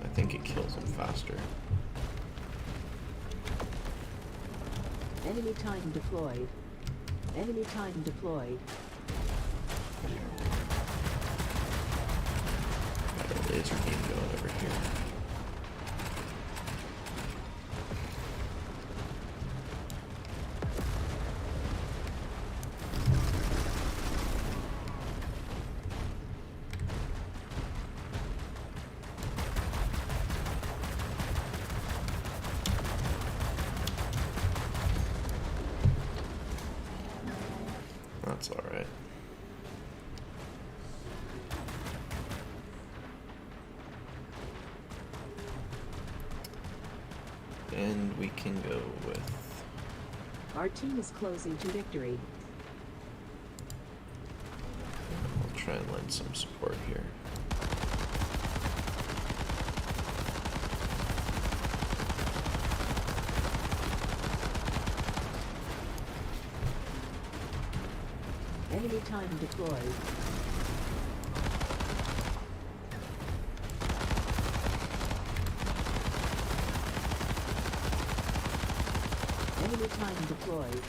I think it kills him faster. Enemy time deployed. Enemy time deployed. Got a laser beam going over here. That's alright. And we can go with... Our team is closing to victory. I'll try and lend some support here. Enemy time deployed. Enemy time deployed.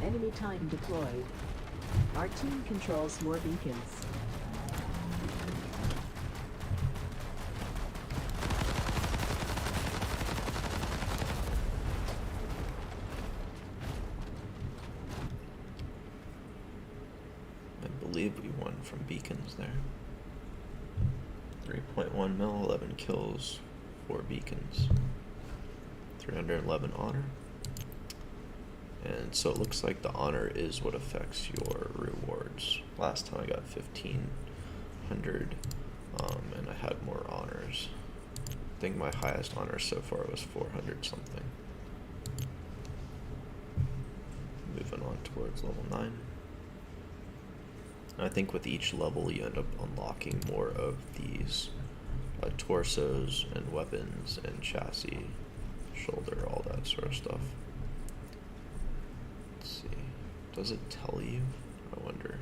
Enemy time deployed. Our team controls more beacons. I believe we won from beacons there. 3.1 mil, 11 kills, 4 beacons. 311 honor. And so it looks like the honor is what affects your rewards. Last time I got 1,500, and I had more honors. I think my highest honor so far was 400 something. Moving on towards level 9. And I think with each level you end up unlocking more of these torsos and weapons and chassis, shoulder, all that sort of stuff. Let's see. Does it tell you? I wonder.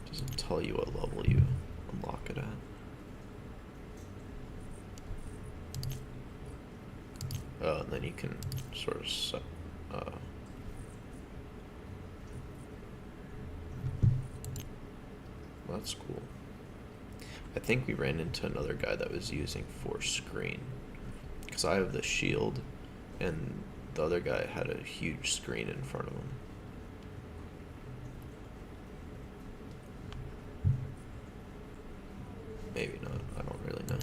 Does it tell you what level you unlock it at? Oh, and then you can sort of set, that's cool. I think we ran into another guy that was using force screen, because I have the shield and the other guy had a huge screen in front of him. Maybe not, I don't really know.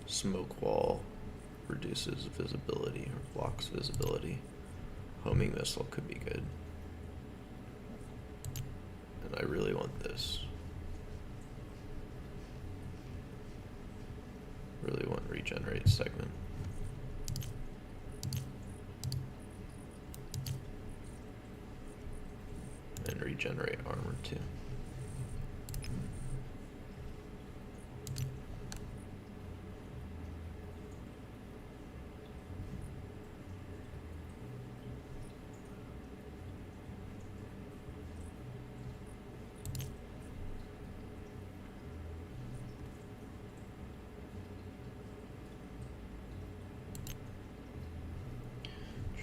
Smoke wall reduces visibility or blocks visibility. Homing missile could be good. And I really want Really want regenerate segment. And regenerate armor too.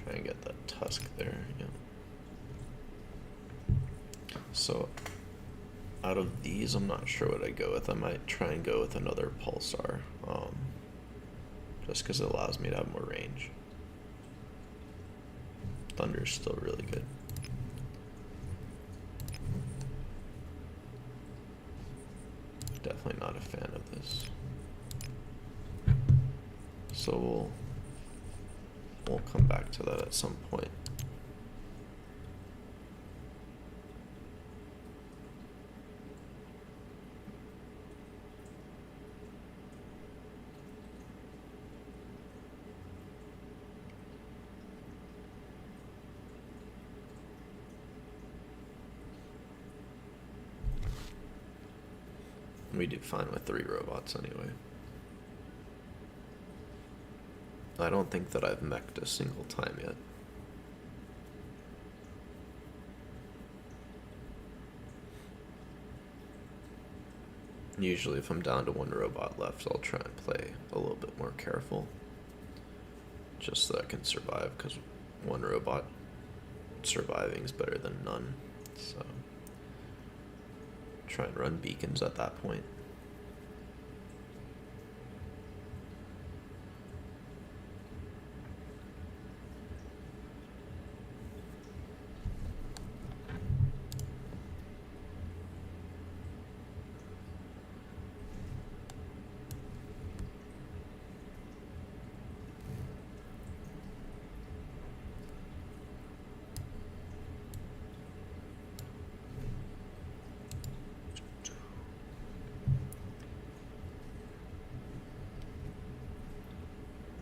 Try and get that tusk there, yeah. So, out of these, I'm not sure what I'd go with. I might try and go with another Pulsar, just because it allows me to have more range. Thunder's still really good. Definitely not a fan of this. So we'll come back to that at some point. We do fine with 3 robots anyway. I don't think that I've mech'd a single time yet. Usually if I'm down to 1 robot left, I'll try and play a little bit more careful. Just so I can survive, because 1 robot surviving is better than none. So try and run beacons at that point.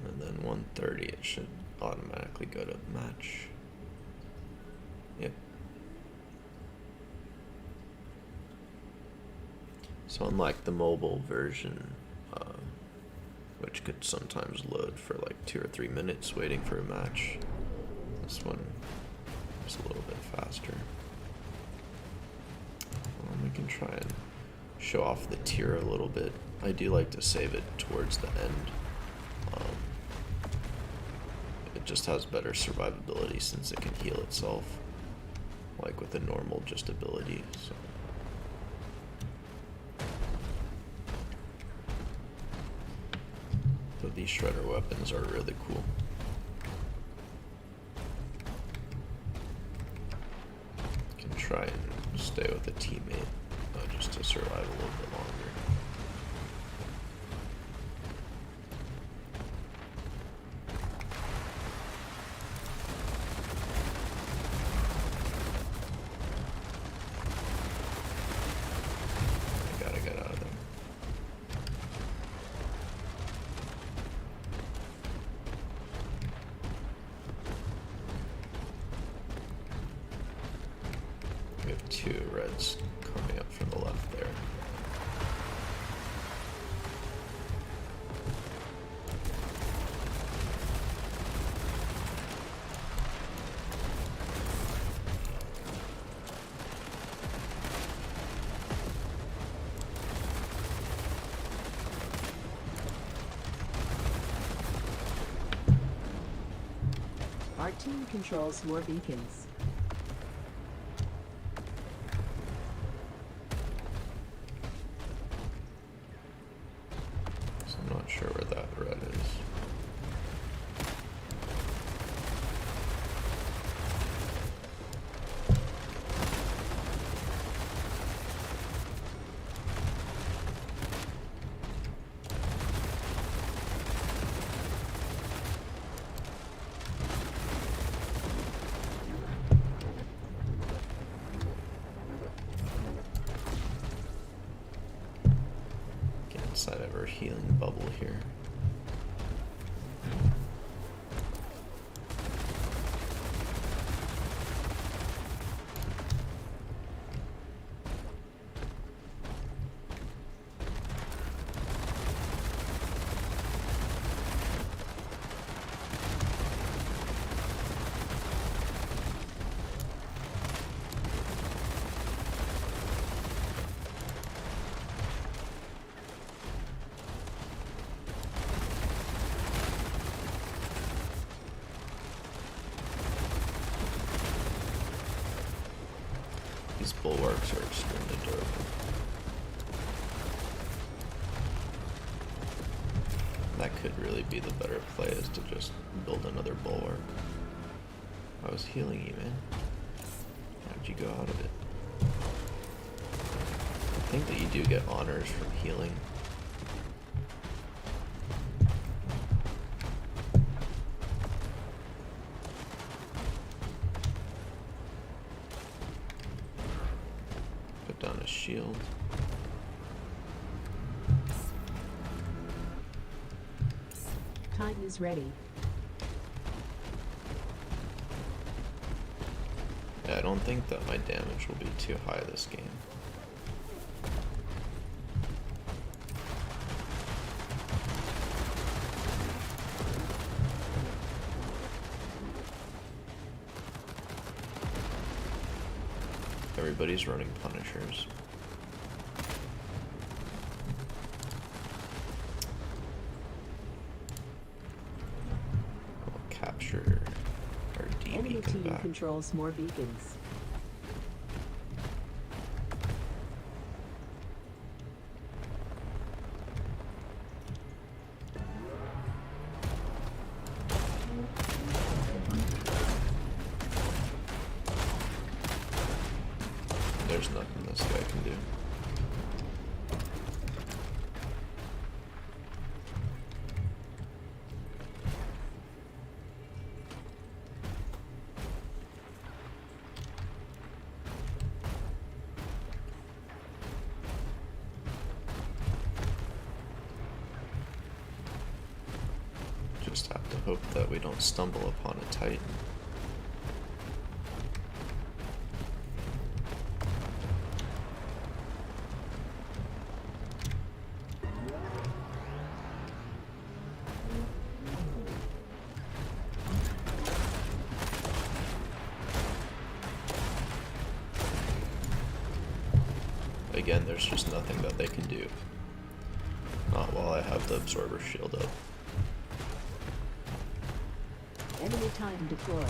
And then 130, it should automatically go to match. Yep. So unlike the mobile version, which could sometimes load for like 2 or 3 minutes waiting for a match, this one is a little bit faster. We can try and show off the tier a little bit. I do like to save it towards the end. It just has better survivability since it can heal itself, like with a normal just ability. So these shredder weapons are really cool. Can try and stay with a teammate just to survive a little bit longer. We have 2 reds coming up from the left there. Our team controls more beacons. I'm not sure where that red is. guess I'd ever healing bubble here. These bulwarks are extremely durable. That could really be the better play, is to just build another bulwark. I was healing you, man. How'd you go out of it? I think that you do get honors from healing. Put down a shield. Titan is ready. Yeah, I don't think that my damage will be too high this game. Everybody's running Punishers. We'll capture our D Enemy beacon team back. controls more beacons. There's nothing this guy can do. Just have to hope that we don't stumble upon a Titan. Again, there's just nothing that they can do. Not while I have the Absorber shield up. Enemy Titan deployed.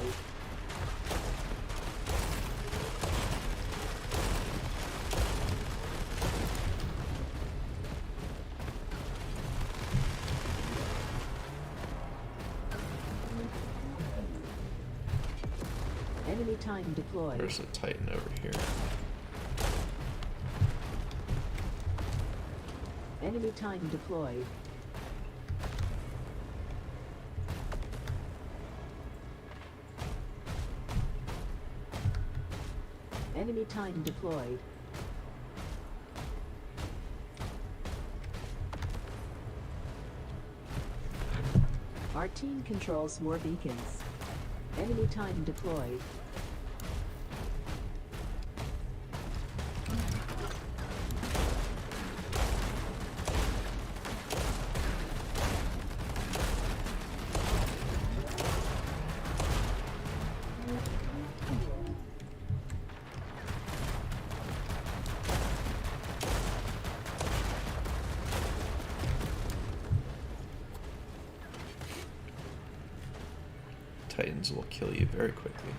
Enemy Titan deployed. There's a Titan over here. Enemy Titan deployed. Enemy Titan deployed. Our team controls more beacons. Enemy Titan deployed. Titans will kill you very quickly.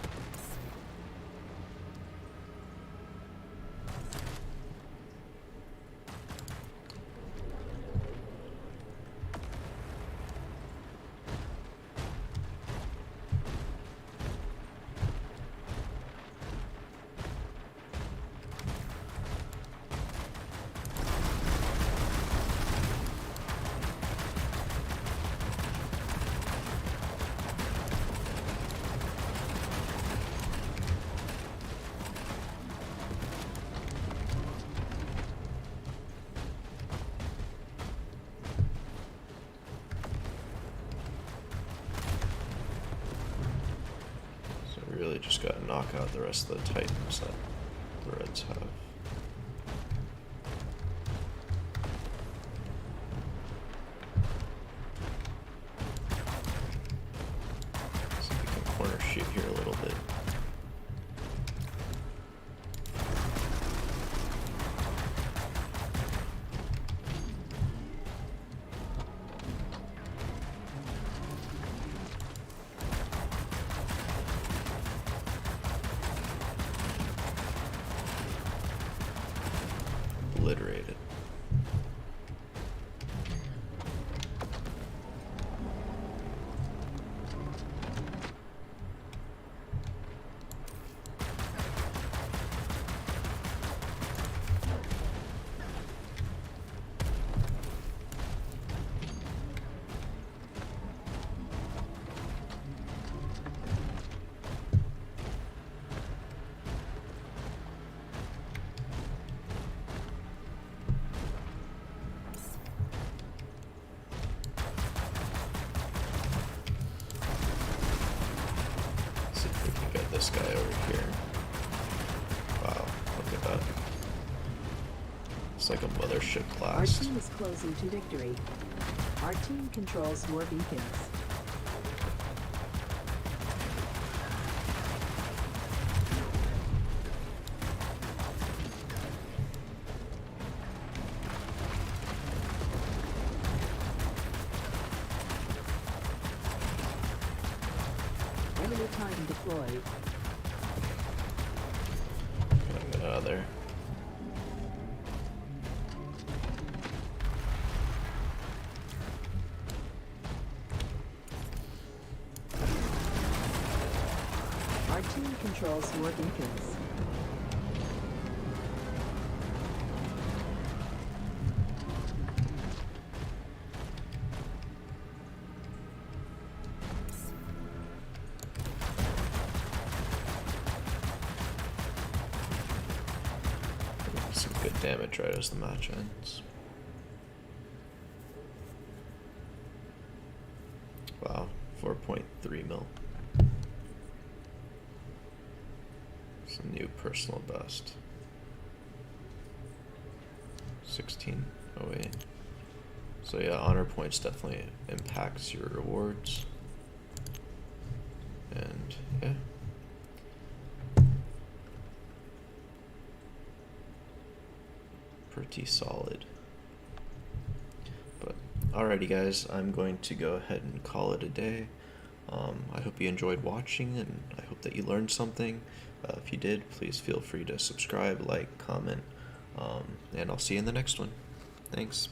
just gotta knock out the rest of the Titans that the Reds have. See if we can corner shoot here a little bit. Obliterated. See if we can get this guy over here. Wow, look at that. It's like a mothership Our blast. team is closing to victory. Our team controls more beacons. Enemy time deployed. Gotta get out of there. Our team controls more beacons. Some good damage right as the match ends. Wow, 4.3 mil. It's a new personal best. 1608. So yeah, honor points definitely impacts your rewards. And yeah. Pretty solid. But alrighty guys, I'm going to go ahead and call it a day. I hope you enjoyed watching, and I hope that you learned something. If you did, please feel free to subscribe, like, comment, and I'll see you in the next one. Thanks.